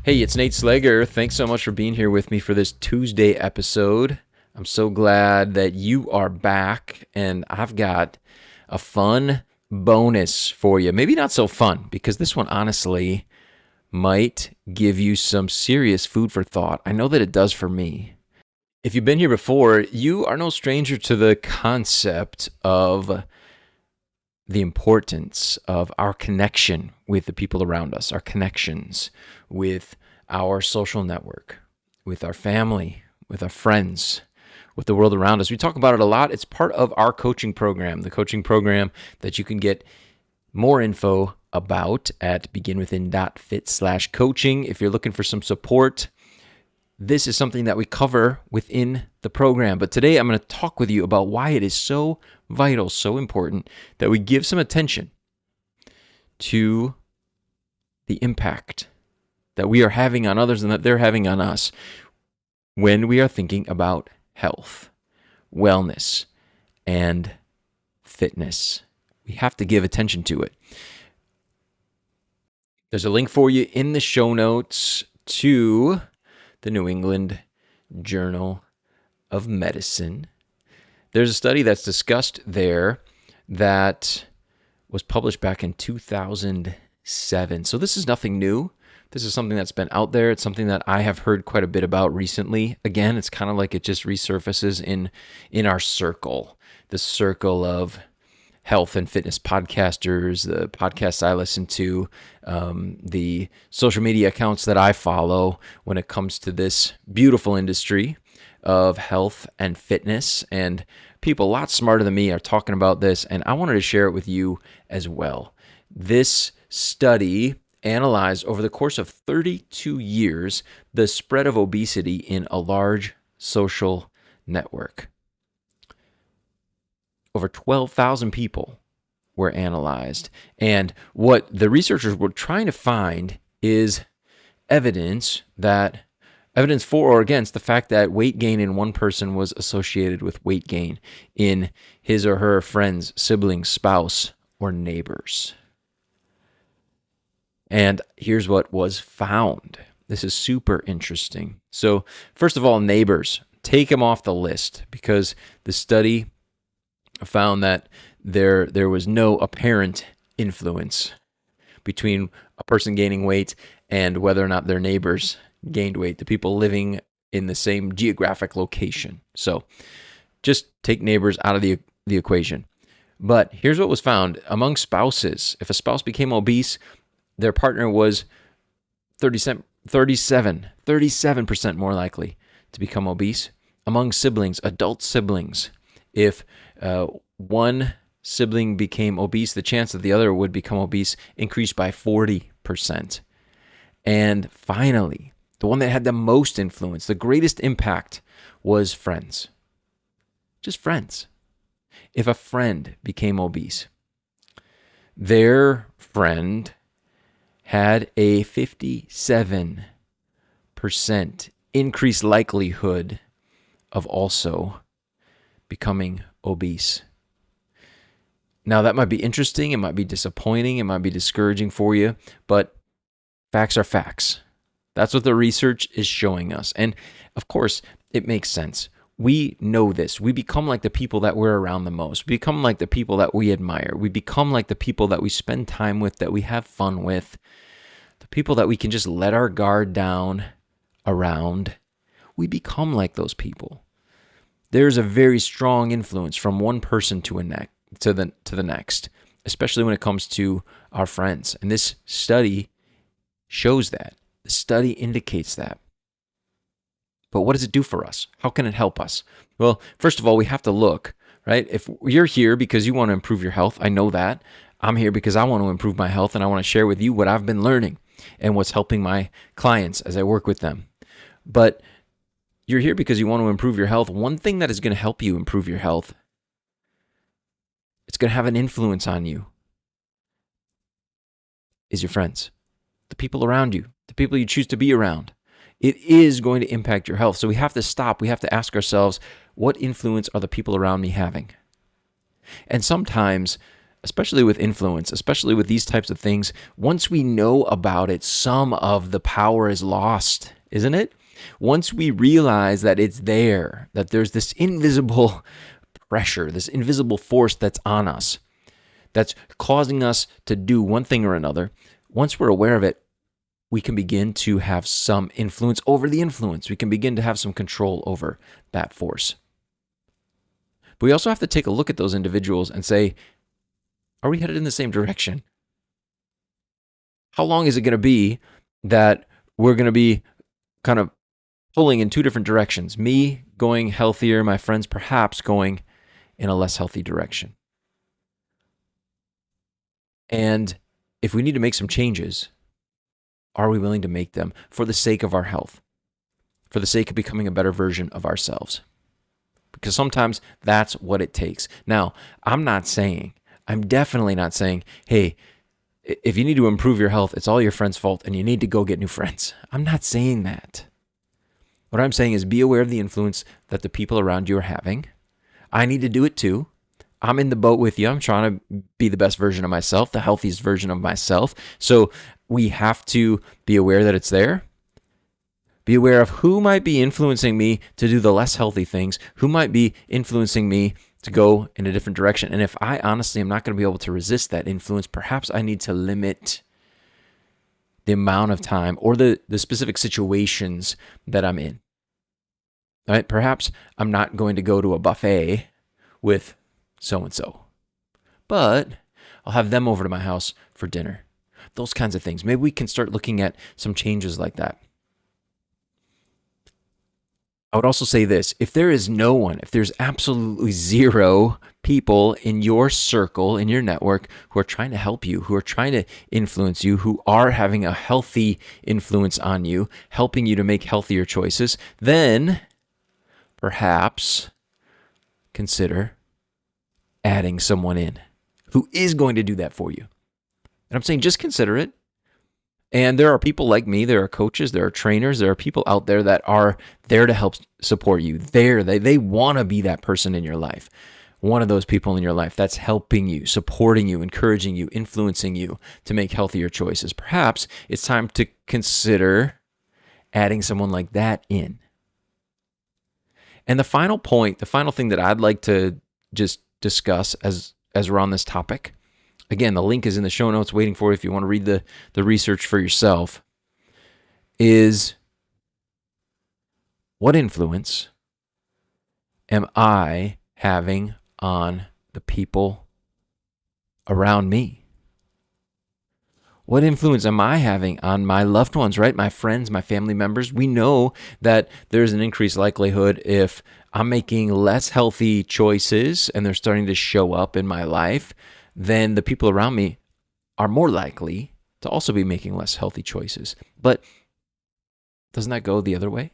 Hey, it's Nate Slager. Thanks so much for being here with me for this Tuesday episode. I'm so glad that you are back, and I've got a fun bonus for you. Maybe not so fun, because this one honestly might give you some serious food for thought. I know that it does for me. If you've been here before, you are no stranger to the concept of the importance of our connection with the people around us, our connections with our social network, with our family, with our friends, with the world around us. We talk about it a lot. It's part of our coaching program, the coaching program that you can get more info about at beginwithin.fit/coaching. If you're looking for some support, this is something that we cover within the program. But today I'm going to talk with you about why it is so vital, so important that we give some attention to the impact that we are having on others and that they're having on us when we are thinking about health, wellness, and fitness. We have to give attention to it. There's a link for you in the show notes to the New England Journal of Medicine. There's a study that's discussed there that was published back in 2007. So this is nothing new. This is something that's been out there. It's something that I have heard quite a bit about recently. Again, it's kind of like it just resurfaces in our circle, the circle of health and fitness podcasters, the podcasts I listen to, the social media accounts that I follow when it comes to this beautiful industry of health and fitness. And people a lot smarter than me are talking about this, and I wanted to share it with you as well. This study analyzed over the course of 32 years the spread of obesity in a large social network. Over 12,000 people were analyzed. And what the researchers were trying to find is evidence for or against the fact that weight gain in one person was associated with weight gain in his or her friends, siblings, spouse, or neighbors. And here's what was found. This is super interesting. So, first of all, neighbors, take them off the list because the study found that there was no apparent influence between a person gaining weight and whether or not their neighbors gained weight, the people living in the same geographic location. So just take neighbors out of the equation. But here's what was found. Among spouses, if a spouse became obese, their partner was 37% more likely to become obese. Among siblings, adult siblings, if one sibling became obese, the chance that the other would become obese increased by 40%. And finally, the one that had the most influence, the greatest impact, was friends. Just friends. If a friend became obese, their friend had a 57% increased likelihood of also becoming obese. Now, that might be interesting, it might be disappointing, it might be discouraging for you, but facts are facts. That's what the research is showing us. And of course, it makes sense. We know this. We become like the people that we're around the most. We become like the people that we admire. We become like the people that we spend time with, that we have fun with, the people that we can just let our guard down around. We become like those people. There's a very strong influence from one person to the next, especially when it comes to our friends. And this study shows that. The study indicates that. But what does it do for us? How can it help us? Well, first of all, we have to look, right? If you're here because you want to improve your health, I know that. I'm here because I want to improve my health, and I want to share with you what I've been learning and what's helping my clients as I work with them. But you're here because you want to improve your health. One thing that is going to help you improve your health, it's going to have an influence on you, is your friends, the people around you, the people you choose to be around. It is going to impact your health. So we have to stop. We have to ask ourselves, what influence are the people around me having? And sometimes especially with influence, especially with these types of things, once we know about it, some of the power is lost, isn't it? Once we realize that it's there, that there's this invisible pressure, this invisible force that's on us, that's causing us to do one thing or another, once we're aware of it, we can begin to have some influence over the influence. We can begin to have some control over that force. But we also have to take a look at those individuals and say, are we headed in the same direction? How long is it going to be that we're going to be kind of pulling in two different directions? Me going healthier, my friends perhaps going in a less healthy direction. And if we need to make some changes, are we willing to make them for the sake of our health, for the sake of becoming a better version of ourselves? Because sometimes that's what it takes. Now, I'm definitely not saying, hey, if you need to improve your health, it's all your friends' fault and you need to go get new friends. I'm not saying that. What I'm saying is be aware of the influence that the people around you are having. I need to do it too. I'm in the boat with you. I'm trying to be the best version of myself, the healthiest version of myself. So we have to be aware that it's there. Be aware of who might be influencing me to do the less healthy things, who might be influencing me to go in a different direction. And if I honestly am not going to be able to resist that influence, perhaps I need to limit the amount of time or the specific situations that I'm in. All right? Perhaps I'm not going to go to a buffet with so-and-so, but I'll have them over to my house for dinner. Those kinds of things. Maybe we can start looking at some changes like that. I would also say this, if there's absolutely zero people in your circle, in your network, who are trying to help you, who are trying to influence you, who are having a healthy influence on you, helping you to make healthier choices, then perhaps consider adding someone in who is going to do that for you. And I'm saying just consider it. And there are people like me, there are coaches, there are trainers, there are people out there that are there to help support you. They want to be that person in your life. One of those people in your life that's helping you, supporting you, encouraging you, influencing you to make healthier choices. Perhaps it's time to consider adding someone like that in. And the final point, the final thing that I'd like to just discuss as we're on this topic, again, the link is in the show notes waiting for you if you want to read the research for yourself, is what influence am I having on the people around me? What influence am I having on my loved ones, right? My friends, my family members. We know that there's an increased likelihood if I'm making less healthy choices and they're starting to show up in my life, then the people around me are more likely to also be making less healthy choices. But doesn't that go the other way?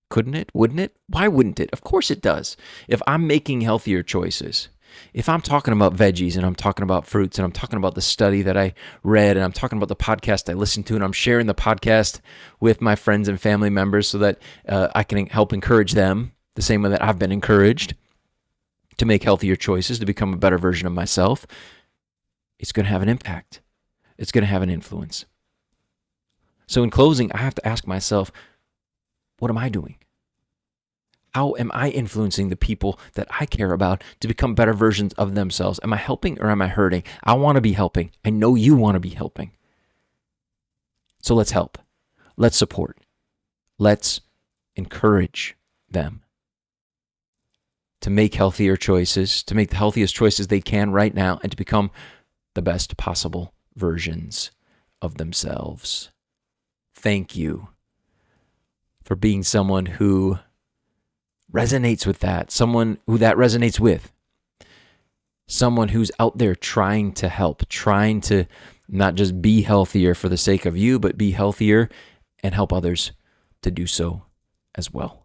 Couldn't it? Wouldn't it? Why wouldn't it? Of course it does. If I'm making healthier choices, if I'm talking about veggies and I'm talking about fruits and I'm talking about the study that I read and I'm talking about the podcast I listened to and I'm sharing the podcast with my friends and family members so that I can help encourage them the same way that I've been encouraged to make healthier choices, to become a better version of myself, it's going to have an impact. It's going to have an influence. So in closing, I have to ask myself, what am I doing? How am I influencing the people that I care about to become better versions of themselves? Am I helping or am I hurting? I want to be helping. I know you want to be helping. So let's help. Let's support. Let's encourage them to make healthier choices, to make the healthiest choices they can right now, and to become the best possible versions of themselves. Thank you for being someone who resonates with that, someone who that resonates with, someone who's out there trying to help, trying to not just be healthier for the sake of you, but be healthier and help others to do so as well.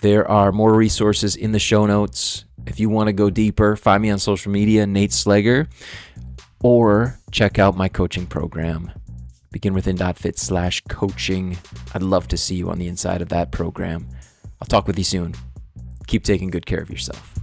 There are more resources in the show notes. If you want to go deeper, find me on social media, Nate Slager, or check out my coaching program, beginwithin.fit/coaching. I'd love to see you on the inside of that program. I'll talk with you soon. Keep taking good care of yourself.